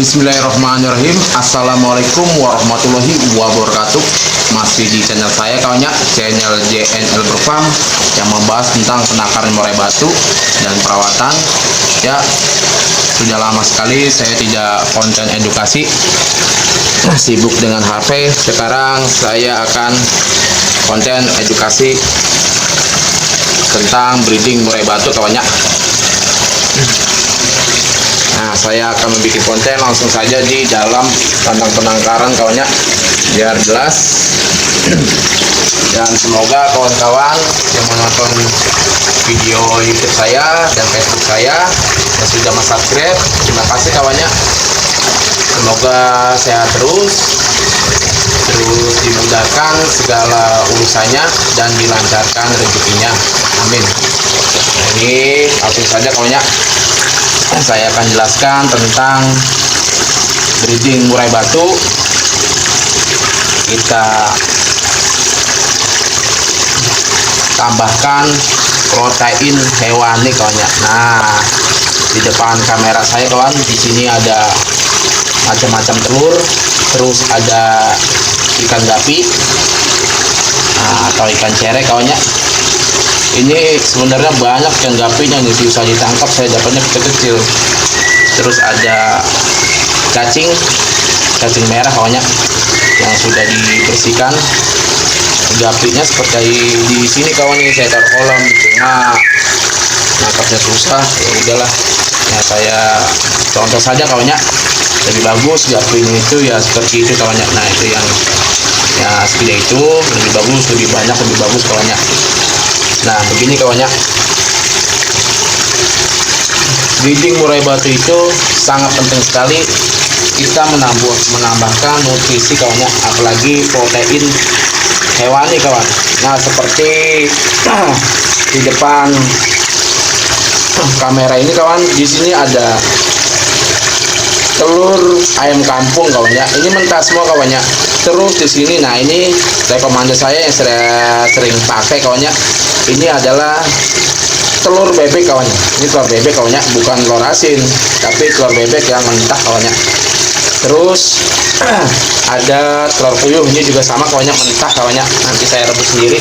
Bismillahirrahmanirrahim. Assalamualaikum warahmatullahi wabarakatuh. Masih di channel saya kawannya, channel JNL Berfarm, yang membahas tentang penakaran murai batu dan perawatan. Ya, sudah lama sekali saya tidak konten edukasi, sibuk dengan HP. Sekarang saya akan konten edukasi tentang breeding murai batu kawannya. Nah, saya akan membuat konten langsung saja di dalam kandang penangkaran kawannya, biar jelas. Dan semoga kawan-kawan yang menonton video YouTube saya dan Facebook saya yang sudah subscribe, terima kasih kawannya. Semoga sehat terus dimudahkan segala urusannya dan dilancarkan rezekinya. Amin. Nah, ini langsung saja kawannya, saya akan jelaskan tentang breeding murai batu. Kita tambahkan protein hewani kawannya. Nah, di depan kamera saya kawan, di sini ada macam-macam telur, terus ada ikan gapi, atau ikan cere kawannya. Ini sebenarnya banyak yang gapinya yang bisa ditangkap, saya dapatnya kecil-kecil. Terus ada cacing merah kawannya yang sudah dibersihkan. Gapinya seperti di sini kawan, ini saya taruh kolam, cuma nangkapnya susah. Ya udahlah, ya saya contoh saja kawannya. Lebih bagus gapinya itu ya seperti itu kawannya. Nah, itu yang ya segede itu lebih bagus, lebih banyak, lebih bagus kawannya. Nah, begini kawannya, breeding murai batu itu sangat penting sekali kita menambahkan nutrisi kawannya, apalagi protein hewani kawan. Nah, seperti di depan kamera ini kawan, di sini ada telur ayam kampung kawannya. Ini mentah semua kawannya. Terus di sini, nah ini rekomendasi saya yang sering pakai kawannya. Ini adalah telur bebek kawannya. Ini telur bebek kawannya, bukan telur asin, tapi telur bebek yang mentah kawannya. Terus ada telur puyuh, ini juga sama kawannya, mentah kawannya. Nanti saya rebus sendiri.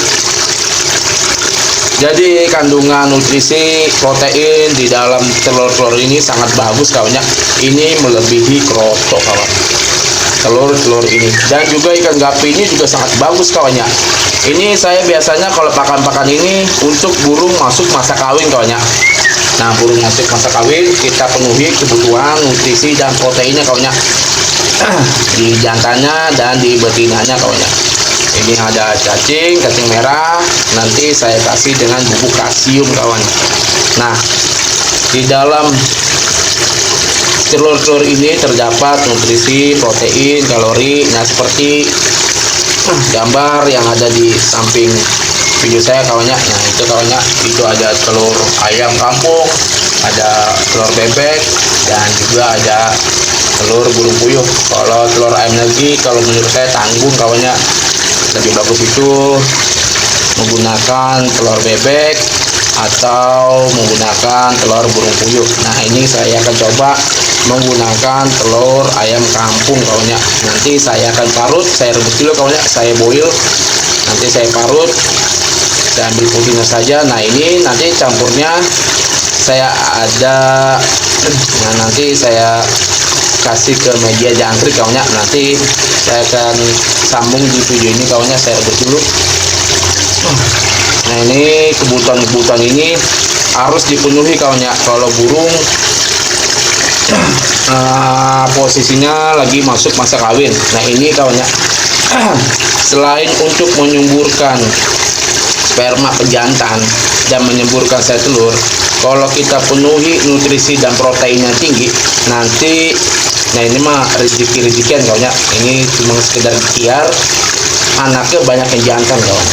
Jadi kandungan nutrisi protein di dalam telur-telur ini sangat bagus kawannya. Ini melebihi kroto kawan, telur ini. Dan juga ikan gapi ini juga sangat bagus kawannya. Ini saya biasanya kalau pakan-pakan ini untuk burung masuk masa kawin kawannya. Nah, burung masuk masa kawin kita penuhi kebutuhan nutrisi dan proteinnya kawannya, di jantannya dan di betinanya kawannya. Ini ada cacing merah, nanti saya kasih dengan bubuk kalsium kawan. Nah, di dalam telur-telur ini terdapat nutrisi, protein, kalori. Nah, seperti gambar yang ada di samping video saya kawannya. Nah, itu kawannya, itu ada telur ayam kampung, ada telur bebek, dan juga ada telur burung puyuh. Kalau telur ayam lagi, kalau menurut saya tanggung kawannya. Lebih bagus itu menggunakan telur bebek atau menggunakan telur burung puyuh. Nah, ini saya akan coba menggunakan telur ayam kampung kawannya. Nanti saya akan parut, saya rebus dulu kawannya, saya boil, nanti saya parut, saya ambil putihnya saja. Nah, ini nanti campurnya saya ada, nah nanti saya kasih ke media jangkrik kawannya. Nanti saya akan sambung di video ini kawannya, saya rebus dulu. Nah, ini kebutuhan ini harus dipenuhi kawannya. Kalau burung posisinya lagi masuk masa kawin. Nah, ini kawannya, selain untuk menyuburkan sperma pejantan dan menyuburkan sel telur, kalau kita penuhi nutrisi dan proteinnya tinggi, nanti, nah ini mah rezeki-rezekian kawannya. Ini cuma sekedar ikhtiar, anaknya banyak yang jantan kawan.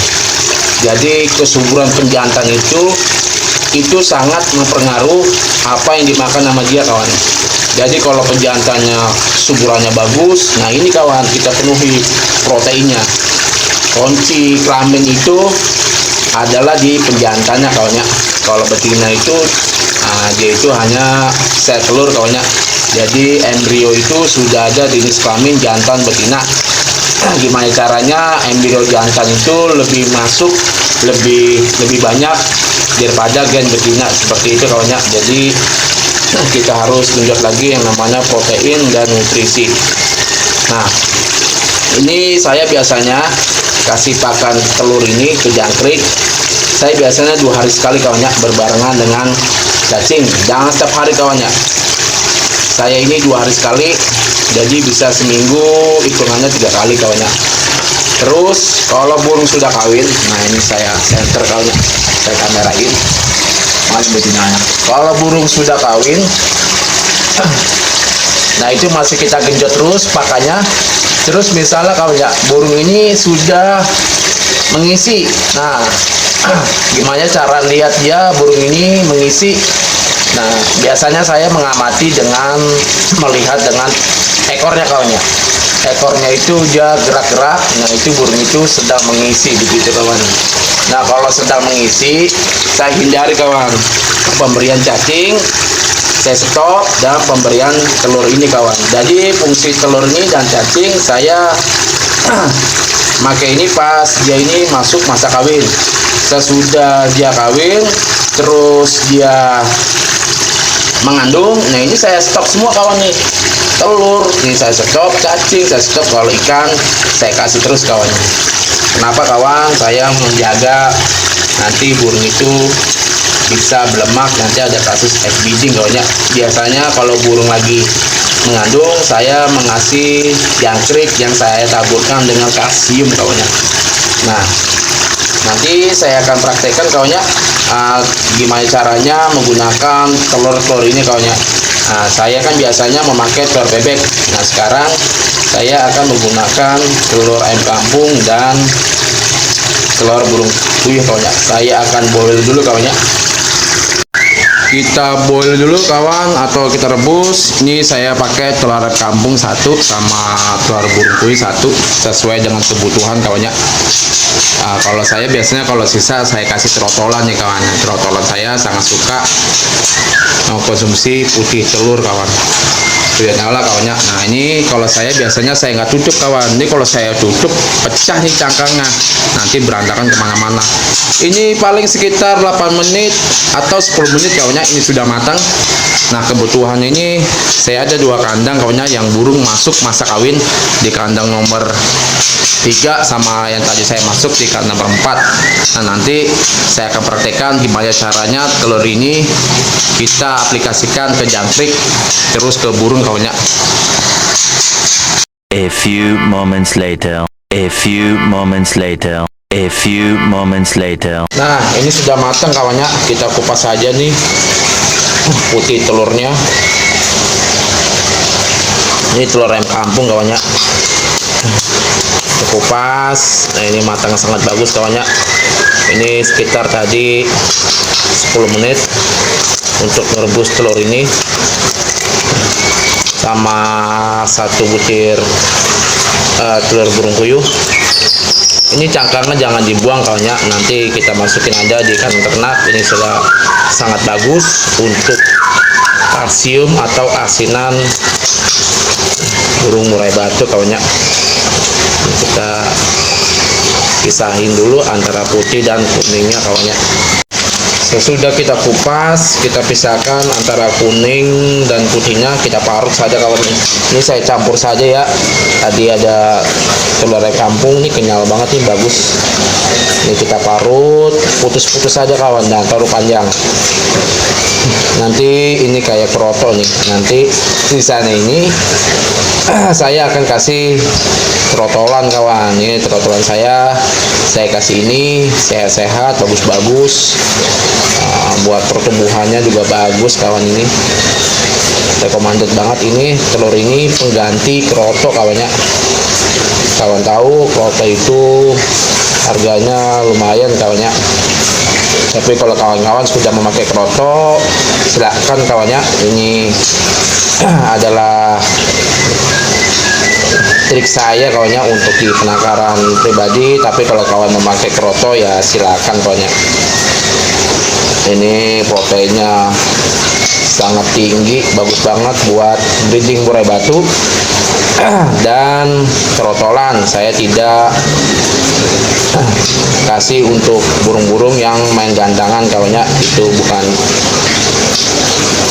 Jadi kesuburan penjantan itu sangat mempengaruhi apa yang dimakan sama dia kawan. Jadi kalau penjantannya suburannya bagus, nah ini kawan, kita penuhi proteinnya. Kunci kelamin itu adalah di penjantannya kawannya. Kalau betina itu dia itu hanya set telur kawannya. Jadi embrio itu sudah ada jenis kelamin jantan betina. Gimana caranya embrio jantan itu lebih masuk, lebih banyak daripada gen betina, seperti itu kawannya. Jadi kita harus genjot lagi yang namanya protein dan nutrisi. Nah, ini saya biasanya kasih pakan telur ini ke jangkrik. Saya biasanya 2 hari sekali kawannya, berbarengan dengan cacing. Jangan setiap hari kawannya. Saya ini 2 hari sekali, jadi bisa seminggu hitungannya 3 kali kawannya. Terus kalau burung sudah kawin, nah ini saya center kawannya, saya kamerain. Mana betinanya? Kalau burung sudah kawin, nah itu masih kita genjot terus pakannya. Terus misalnya kawannya, burung ini sudah mengisi. Nah, gimana cara lihat dia burung ini mengisi? Nah, biasanya saya mengamati dengan melihat dengan ekornya kawannya. Ekornya itu dia gerak-gerak. Nah, itu burung itu sedang mengisi begitu kawan. Nah, kalau sedang mengisi, saya hindari kawan. Pemberian cacing saya stop, dan pemberian telur ini kawan. Jadi fungsi telur ini dan cacing saya pakai ini pas dia ini masuk masa kawin. Sesudah dia kawin, terus dia mengandung, nah ini saya stop semua kawan nih. Telur ini saya stop, cacing saya stop, kalau ikan saya kasih terus kawan. Kenapa kawan? Saya menjaga nanti burung itu bisa belemak, nanti ada kasus egg beating kawannya. Biasanya kalau burung lagi mengandung, saya mengasih jangkrik yang saya taburkan dengan kalsium kawannya. Nah, nanti saya akan praktekkan kawannya gimana caranya menggunakan telur-telur ini kawannya. Nah, saya kan biasanya memakai telur bebek. Nah, sekarang saya akan menggunakan telur ayam kampung dan telur burung puyuh kawannya. Saya akan boil dulu kawannya. Kita boil dulu kawan, atau kita rebus. Ini saya pakai telur ayam kampung 1 sama telur burung puyuh 1 sesuai dengan kebutuhan kawannya. Kalau saya biasanya kalau sisa saya kasih trotolan ya kawan. Trotolan saya sangat suka konsumsi putih telur kawan. Sudah nyala kawannya. Nah, ini kalau saya biasanya saya nggak tutup kawan. Ini kalau saya tutup pecah nih cangkangnya, nanti berantakan kemana-mana. Ini paling sekitar 8 menit atau 10 menit kawannya ini sudah matang. Nah, kebutuhan ini saya ada 2 kandang kawannya, yang burung masuk masa kawin di kandang nomor 3 sama yang tadi saya masuk di kandang nomor 4. Nah, nanti saya akan praktekkan gimana caranya telur ini kita aplikasikan ke jangkrik terus ke burung kawannya. A few moments later. A few moments later. A few moments later. Nah, ini sudah matang kawannya. Kita kupas saja nih putih telurnya. Ini telur ayam kampung kawannya. Kita kupas. Nah, ini matang sangat bagus kawannya. Ini sekitar tadi 10 menit untuk merebus telur ini sama 1 butir telur burung puyuh. Ini cangkangnya jangan dibuang kawannya, nanti kita masukin aja di kandang ternak. Ini sudah sangat bagus untuk kalsium atau asinan burung murai batu kawannya. Kita pisahin dulu antara putih dan kuningnya kawannya. Sesudah kita kupas, kita pisahkan antara kuning dan putihnya, kita parut saja kawan. Ini saya campur saja ya. Tadi ada telur ayam kampung, ini kenyal banget nih, bagus. Ini kita parut, putus-putus saja kawan, dan taruh panjang. Nanti ini kayak kroto nih. Nanti di sana ini saya akan kasih trotolan kawan. Ini trotolan saya kasih ini sehat-sehat, bagus-bagus. Buat pertumbuhannya juga bagus kawan. Ini recommended banget. Ini telur ini pengganti kroto kawannya. Kawan tahu kroto itu harganya lumayan kawannya. Tapi kalau kawan-kawan sudah memakai kroto, silakan kawannya. Ini adalah trik saya kawannya untuk di penangkaran pribadi. Tapi kalau kawan memakai kroto ya silakan kawannya. Ini proteinnya sangat tinggi, bagus banget buat breeding murai batu. Dan trotolan saya tidak kasih untuk burung-burung yang main gandangan kawannya, itu bukan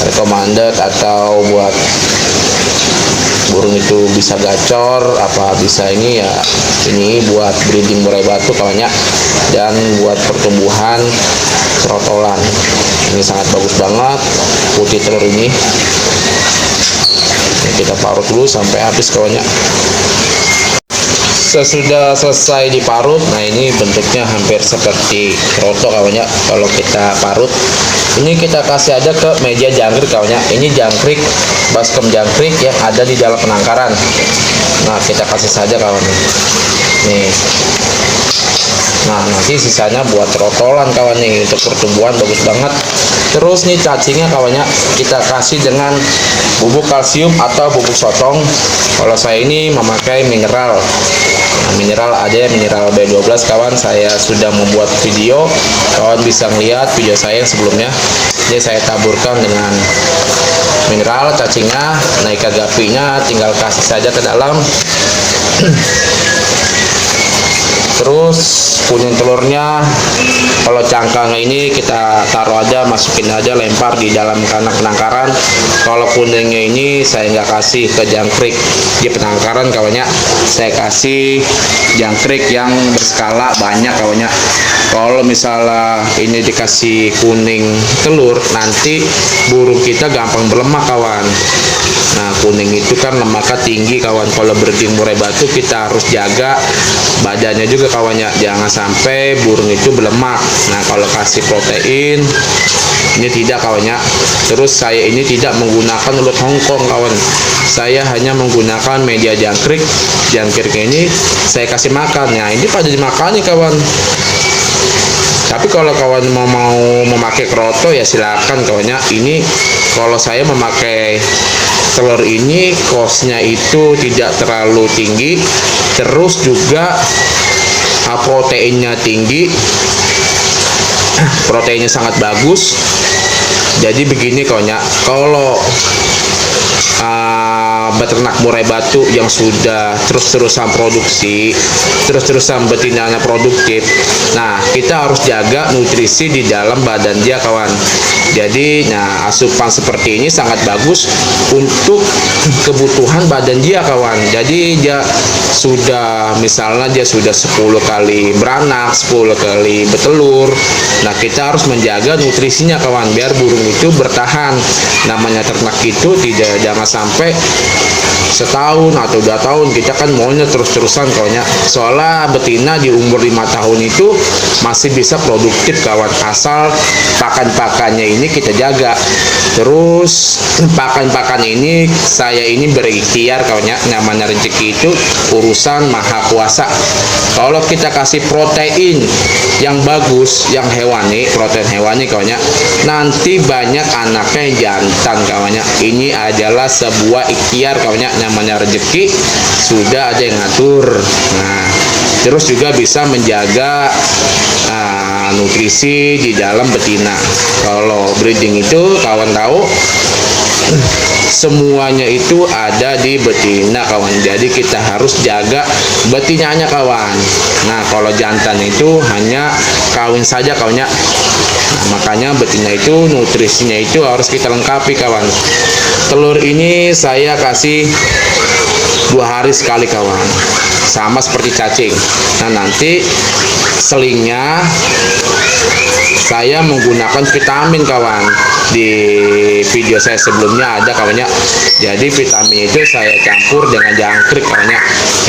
recommended, atau buat burung itu bisa gacor apa bisa ini ya, ini buat breeding murai batu kawannya, dan buat pertumbuhan trotolan. Ini sangat bagus banget putih telur ini. Kita parut dulu sampai habis kawannya. Sesudah selesai diparut, nah ini bentuknya hampir seperti kroto kawannya. Kalau kita parut, ini kita kasih aja ke meja jangkrik kawannya. Ini jangkrik, baskom jangkrik yang ada di dalam penangkaran. Nah kita kasih saja kawannya. Nih. Nah nanti sisanya buat trotolan kawan nih, untuk pertumbuhan bagus banget. Terus nih cacingnya kawannya kita kasih dengan bubuk kalsium atau bubuk sotong. Kalau saya ini memakai mineral. Nah, mineral ada mineral B12 kawan, saya sudah membuat video, kawan bisa melihat video saya yang sebelumnya. Jadi saya taburkan dengan mineral cacingnya. Nah ikan gapinya tinggal kasih saja ke dalam. Terus kuning telurnya, kalau cangkangnya ini kita taruh aja, masukin aja, lempar di dalam kandang penangkaran. Kalau kuningnya ini saya nggak kasih ke jangkrik di penangkaran kawannya, saya kasih jangkrik yang berskala banyak kawannya. Kalau misalnya ini dikasih kuning telur, nanti burung kita gampang berlemak kawan. Nah kuning itu kan lemaknya tinggi kawan. Kalau breeding murai batu kita harus jaga badannya juga kawannya, jangan sampai burung itu berlemak. Nah kalau kasih protein ini tidak kawannya. Terus saya ini tidak menggunakan ulat Hongkong kawan, saya hanya menggunakan media jangkrik. Jangkriknya ini saya kasih makan, nah ini pada dimakan nih kawan. Tapi kalau kawan mau memakai kroto ya silakan kawannya. Ini kalau saya memakai telur ini kosnya itu tidak terlalu tinggi, terus juga proteinnya tinggi, proteinnya sangat bagus. Jadi begini kawannya, kalau beternak murai batu yang sudah terus-terusan produksi, terus-terusan betinanya produktif, nah kita harus jaga nutrisi di dalam badan dia kawan. Jadi nah asupan seperti ini sangat bagus untuk kebutuhan badan dia kawan. Jadi dia sudah misalnya dia sudah 10 kali beranak, 10 kali bertelur, nah kita harus menjaga nutrisinya kawan, biar burung itu bertahan. Namanya ternak itu jangan sampai setahun atau 2 tahun kita kan maunya terus-terusan kawannya. Soalnya betina di umur 5 tahun itu masih bisa produktif kawan, asal pakan-pakannya ini kita jaga. Terus pakan-pakan ini saya ini berikhtiar kawannya, namanya rezeki itu urusan maha kuasa. Kalau kita kasih protein yang bagus, yang hewani, protein hewani kawannya, nanti banyak anaknya yang jantan kawannya. Ini adalah sebuah ikhtiar kawannya, namanya rezeki sudah ada yang ngatur. Nah terus juga bisa menjaga nutrisi di dalam betina. Kalau breeding itu kawan tahu semuanya itu ada di betina kawan, jadi kita harus jaga betinanya kawan. Nah kalau jantan itu hanya kawin saja kawannya. Nah, makanya betina itu nutrisinya itu harus kita lengkapi kawan. Telur ini saya kasih 2 hari sekali kawan, sama seperti cacing. Nah nanti selingnya saya menggunakan vitamin kawan. Di video saya sebelumnya ada kawannya. Jadi vitamin itu saya campur dengan jangkrik kawannya.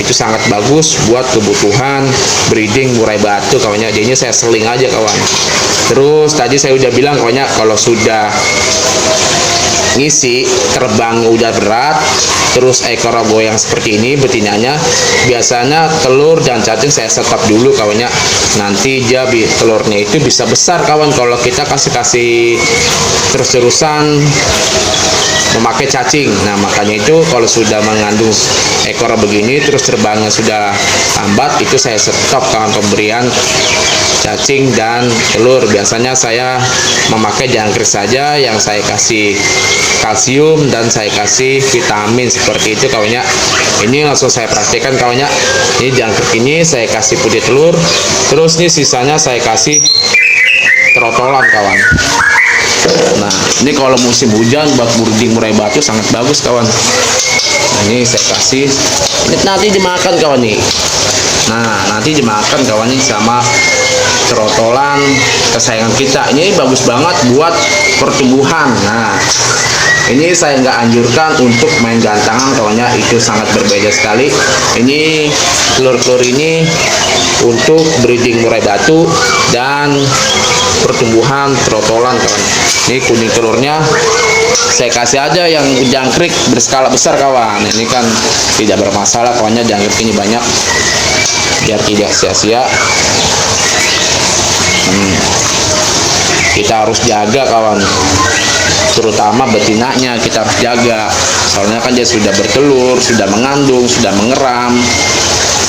Itu sangat bagus buat kebutuhan breeding murai batu kawannya. Jadinya saya seling aja kawan. Terus tadi saya udah bilang kawannya, kalau sudah ngisi terbang udah berat, terus ekor goyang seperti ini betinanya, biasanya telur dan cacing saya stop dulu kawannya. Nanti dia telurnya itu bisa besar kawan kalau kita kasih terus-terusan memakai cacing. Nah, makanya itu kalau sudah mengandung ekor begini terus terbangnya sudah lambat, itu saya stop kawan pemberian cacing dan telur. Biasanya saya memakai jangkrik saja yang saya kasih kalsium dan saya kasih vitamin seperti itu kawannya. Ini langsung saya praktekkan kawannya. Ini jangkrik ini saya kasih putih telur, terus nih sisanya saya kasih trotolan kawan. Nah, ini kalau musim hujan buat breeding murai batu sangat bagus kawan. Nah, ini saya kasih, ini nanti dimakan kawan nih. Nah, nanti dimakan kawan nih sama trotolan kesayangan kita. Ini bagus banget buat pertumbuhan. Nah, ini saya nggak anjurkan untuk main gantangan kawannya, itu sangat berbeda sekali. Ini telur-telur ini untuk breeding murai batu dan pertumbuhan trotolan kawan. Ini kuning telurnya saya kasih aja yang jangkrik berskala besar kawan. Ini kan tidak bermasalah kawannya, jangkrik ini banyak biar tidak sia-sia. Kita harus jaga kawan, terutama betinanya kita harus jaga, soalnya kan dia sudah bertelur, sudah mengandung, sudah mengeram.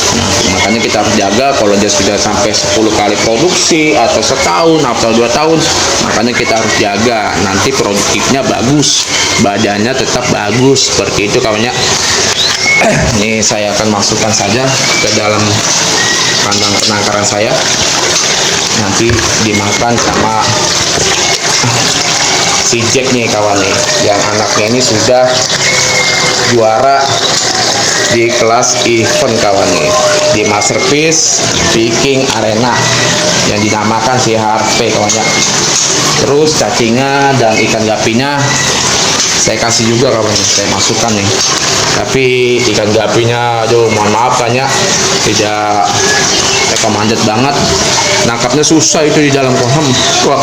Nah, makanya kita harus jaga. Kalau dia sudah sampai 10 kali produksi atau setahun atau 2 tahun, makanya kita harus jaga. Nanti produktifnya bagus, badannya tetap bagus seperti itu kawannya. Ini saya akan masukkan saja ke dalam kandang penangkaran saya, nanti dimakan sama si Jack nih kawan nih, yang anaknya ini sudah juara di kelas event kawan nih, di Masterpiece Viking Arena yang dinamakan si HP kawannya. Terus cacingnya dan ikan gapinya saya kasih juga kawan, saya masukkan nih. Tapi ikan gapinya, aduh mohon maaf kan ya, tidak recommended banget, nangkapnya susah itu di dalam kolam. Wah.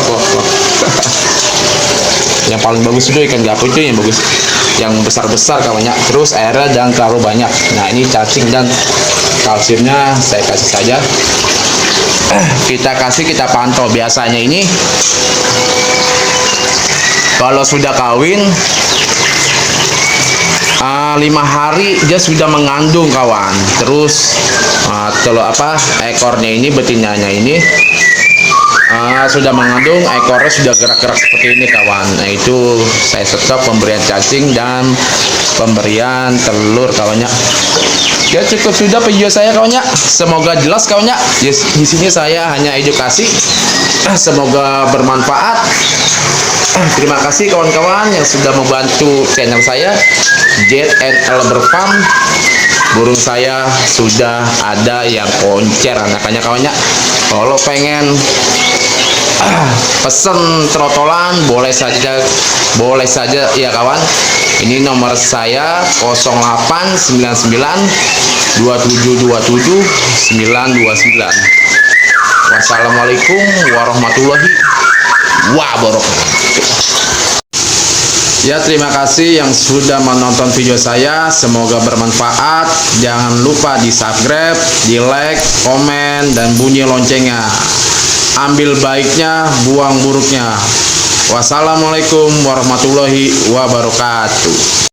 Yang paling bagus itu ikan gapi itu yang bagus, yang besar-besar kawannya. Terus airnya jangan terlalu banyak. Nah, ini cacing dan kalsiumnya saya kasih saja. Kita pantau. Biasanya ini kalau sudah kawin 5 hari dia sudah mengandung kawan. Terus ekornya ini, betinanya ini sudah mengandung, ekornya sudah gerak-gerak seperti ini kawan. Nah, itu saya stop pemberian cacing dan pemberian telur kawannya. Ya, cukup sudah video saya kawannya, semoga jelas kawannya. Di sini saya hanya edukasi, semoga bermanfaat. Terima kasih kawan-kawan yang sudah membantu channel saya ZNL Farm. Burung saya sudah ada yang koncer anakannya kawannya. Kalau pengen pesen trotolan boleh saja ya kawan. Ini nomor saya 0899 2727 929. Wassalamualaikum warahmatullahi wabarakatuh. Ya, terima kasih yang sudah menonton video saya, semoga bermanfaat. Jangan lupa di subscribe, di like, komen, dan bunyi loncengnya. Ambil baiknya, buang buruknya. Wassalamualaikum warahmatullahi wabarakatuh.